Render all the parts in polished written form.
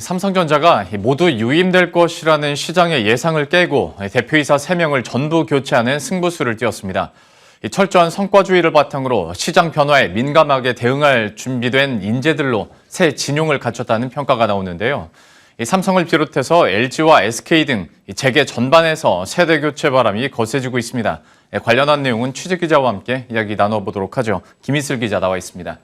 삼성전자가 모두 유임될 것이라는 시장의 예상을 깨고 대표이사 3명을 전부 교체하는 승부수를 띄웠습니다. 철저한 성과주의를 바탕으로 시장 변화에 민감하게 대응할 준비된 인재들로 새 진용을 갖췄다는 평가가 나오는데요. 삼성을 비롯해서 LG와 SK 등 재계 전반에서 세대 교체 바람이 거세지고 있습니다. 관련한 내용은 취재기자와 함께 이야기 나눠보도록 하죠. 김희슬 기자 나와 있습니다.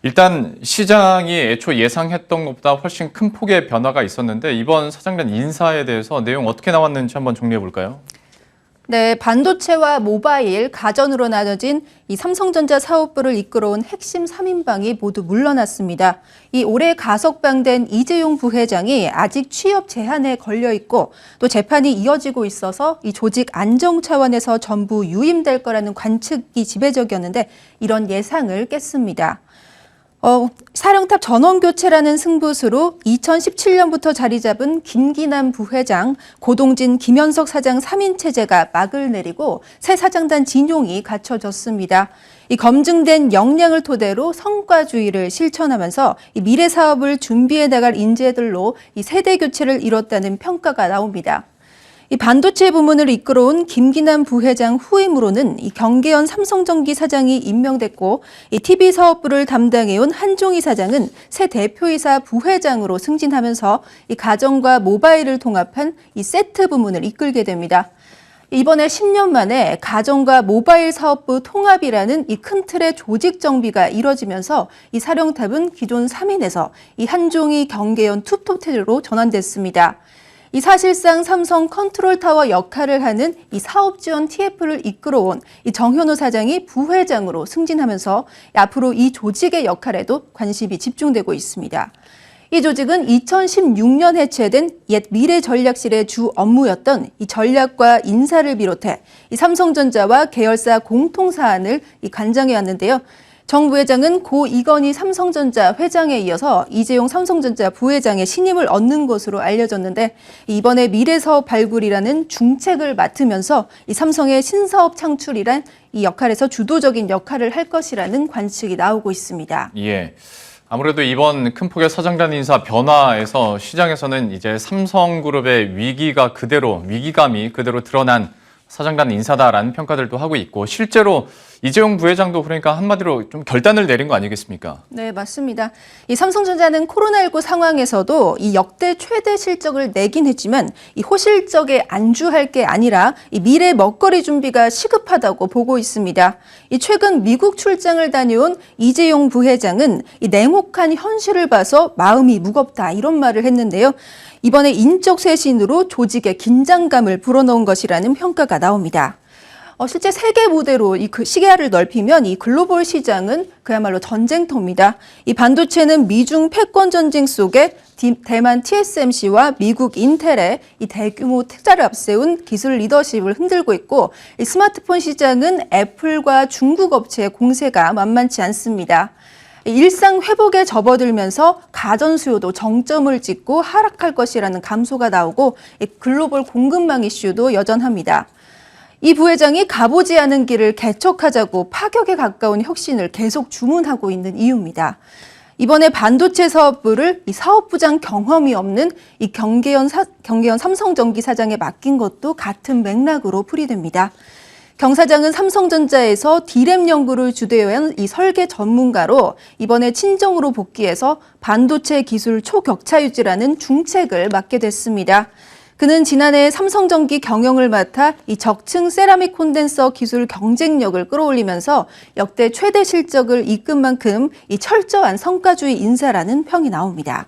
일단 시장이 애초 예상했던 것보다 훨씬 큰 폭의 변화가 있었는데 이번 사장단 인사에 대해서 내용 어떻게 나왔는지 한번 정리해 볼까요? 네, 반도체와 모바일, 가전으로 나눠진 이 삼성전자 사업부를 이끌어온 핵심 3인방이 모두 물러났습니다. 이 올해 가석방된 이재용 부회장이 아직 취업 제한에 걸려 있고 또 재판이 이어지고 있어서 이 조직 안정 차원에서 전부 유임될 거라는 관측이 지배적이었는데 이런 예상을 깼습니다. 사령탑 전원교체라는 승부수로 2017년부터 자리 잡은 김기남 부회장, 고동진, 김현석 사장 3인 체제가 막을 내리고 새 사장단 진용이 갖춰졌습니다. 이 검증된 역량을 토대로 성과주의를 실천하면서 이 미래 사업을 준비해 나갈 인재들로 이 세대 교체를 이뤘다는 평가가 나옵니다. 이 반도체 부문을 이끌어온 김기남 부회장 후임으로는 이 경계연 삼성전기 사장이 임명됐고 이 TV 사업부를 담당해온 한종희 사장은 새 대표이사 부회장으로 승진하면서 이 가전과 모바일을 통합한 이 세트 부문을 이끌게 됩니다. 이번에 10년 만에 가전과 모바일 사업부 통합이라는 이 큰 틀의 조직 정비가 이뤄지면서 이 사령탑은 기존 3인에서 이 한종희 경계연 투톱태로 전환됐습니다. 이 사실상 삼성 컨트롤타워 역할을 하는 이 사업지원 TF를 이끌어온 이 정현우 사장이 부회장으로 승진하면서 앞으로 이 조직의 역할에도 관심이 집중되고 있습니다. 이 조직은 2016년 해체된 옛 미래전략실의 주 업무였던 이 전략과 인사를 비롯해 이 삼성전자와 계열사 공통사안을 관장해 왔는데요. 정 부회장은 고 이건희 삼성전자 회장에 이어서 이재용 삼성전자 부회장의 신임을 얻는 것으로 알려졌는데 이번에 미래사업 발굴이라는 중책을 맡으면서 이 삼성의 신사업 창출이란 이 역할에서 주도적인 역할을 할 것이라는 관측이 나오고 있습니다. 예. 아무래도 이번 큰 폭의 사장단 인사 변화에서 시장에서는 이제 삼성그룹의 위기감이 그대로 드러난 사장단 인사다라는 평가들도 하고 있고 실제로 이재용 부회장도 그러니까 한마디로 좀 결단을 내린 거 아니겠습니까? 네, 맞습니다. 이 삼성전자는 코로나19 상황에서도 이 역대 최대 실적을 내긴 했지만 이 호실적에 안주할 게 아니라 이 미래 먹거리 준비가 시급하다고 보고 있습니다. 이 최근 미국 출장을 다녀온 이재용 부회장은 이 냉혹한 현실을 봐서 마음이 무겁다 이런 말을 했는데요. 이번에 인적 쇄신으로 조직의 긴장감을 불어넣은 것이라는 평가가 나옵니다. 실제 세계 무대로 그 시야를 넓히면 이 글로벌 시장은 그야말로 전쟁터입니다. 이 반도체는 미중 패권 전쟁 속에 대만 TSMC와 미국 인텔의 이 대규모 투자를 앞세운 기술 리더십을 흔들고 있고 이 스마트폰 시장은 애플과 중국 업체의 공세가 만만치 않습니다. 일상 회복에 접어들면서 가전 수요도 정점을 찍고 하락할 것이라는 감소가 나오고 글로벌 공급망 이슈도 여전합니다. 이 부회장이 가보지 않은 길을 개척하자고 파격에 가까운 혁신을 계속 주문하고 있는 이유입니다. 이번에 반도체 사업부를 이 사업부장 경험이 없는 이 경계연 삼성전기 사장에 맡긴 것도 같은 맥락으로 풀이됩니다. 경 사장은 삼성전자에서 D램 연구를 주도한 이 설계 전문가로 이번에 친정으로 복귀해서 반도체 기술 초격차 유지라는 중책을 맡게 됐습니다. 그는 지난해 삼성전기 경영을 맡아 이 적층 세라믹 콘덴서 기술 경쟁력을 끌어올리면서 역대 최대 실적을 이끈 만큼 이 철저한 성과주의 인사라는 평이 나옵니다.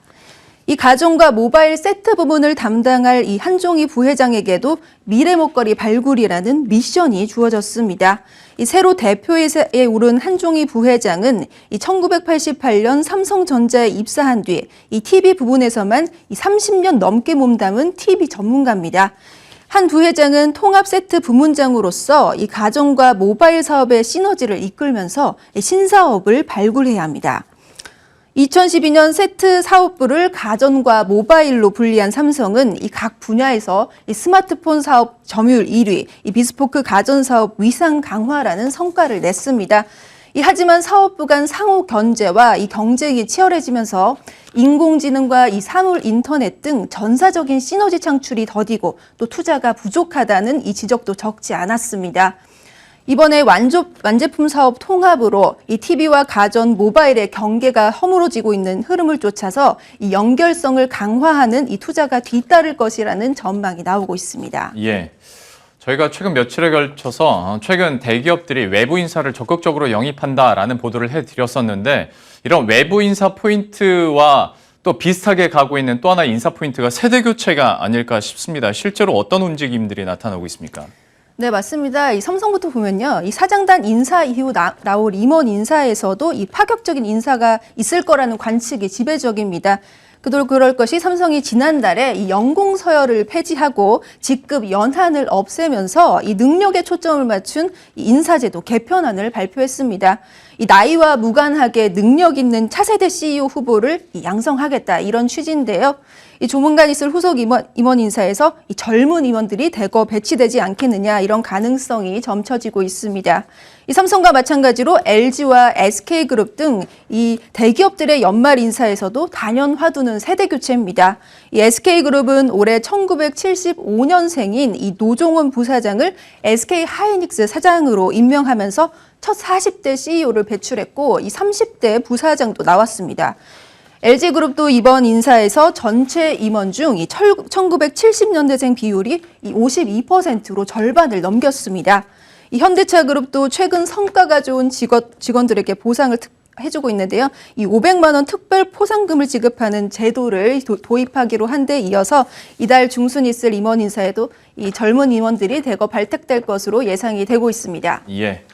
이 가전과 모바일 세트 부문을 담당할 이 한종희 부회장에게도 미래 먹거리 발굴이라는 미션이 주어졌습니다. 이 새로 대표이사에 오른 한종희 부회장은 이 1988년 삼성전자에 입사한 뒤 이 TV 부분에서만 이 30년 넘게 몸담은 TV 전문가입니다. 한 부회장은 통합 세트 부문장으로서 이 가전과 모바일 사업의 시너지를 이끌면서 신사업을 발굴해야 합니다. 2012년 세트 사업부를 가전과 모바일로 분리한 삼성은 이 각 분야에서 이 스마트폰 사업 점유율 1위, 이 비스포크 가전 사업 위상 강화라는 성과를 냈습니다. 하지만 사업부 간 상호 견제와 이 경쟁이 치열해지면서 인공지능과 이 사물 인터넷 등 전사적인 시너지 창출이 더디고 또 투자가 부족하다는 이 지적도 적지 않았습니다. 이번에 완제품 사업 통합으로 이 TV와 가전, 모바일의 경계가 허물어지고 있는 흐름을 쫓아서 이 연결성을 강화하는 이 투자가 뒤따를 것이라는 전망이 나오고 있습니다. 예. 저희가 최근 며칠에 걸쳐서 최근 대기업들이 외부 인사를 적극적으로 영입한다라는 보도를 해드렸었는데 이런 외부 인사 포인트와 또 비슷하게 가고 있는 또 하나의 인사 포인트가 세대 교체가 아닐까 싶습니다. 실제로 어떤 움직임들이 나타나고 있습니까? 네, 맞습니다. 이 삼성부터 보면요. 이 사장단 인사 이후 나올 임원 인사에서도 이 파격적인 인사가 있을 거라는 관측이 지배적입니다. 그럴 것이 삼성이 지난달에 이 연공 서열을 폐지하고 직급 연한을 없애면서 이 능력에 초점을 맞춘 이 인사제도 개편안을 발표했습니다. 이 나이와 무관하게 능력 있는 차세대 CEO 후보를 양성하겠다 이런 취지인데요. 이 조만간 있을 후속 임원 인사에서 이 젊은 임원들이 대거 배치되지 않겠느냐 이런 가능성이 점쳐지고 있습니다. 이 삼성과 마찬가지로 LG와 SK그룹 등 이 대기업들의 연말 인사에서도 단연 화두는 세대 교체입니다. 이 SK그룹은 올해 1975년생인 이 노종원 부사장을 SK하이닉스 사장으로 임명하면서 첫 40대 CEO를 배출했고 이 30대 부사장도 나왔습니다. LG그룹도 이번 인사에서 전체 임원 중 이 1970년대생 비율이 이 52%로 절반을 넘겼습니다. 이 현대차그룹도 최근 성과가 좋은 직원들에게 보상을 해주고 있는데요. 이 500만 원 특별 포상금을 지급하는 제도를 도입하기로 한 데 이어서 이달 중순 있을 임원 인사에도 이 젊은 임원들이 대거 발탁될 것으로 예상이 되고 있습니다. 예.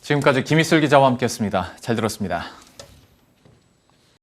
지금까지 김희슬 기자와 함께했습니다. 잘 들었습니다.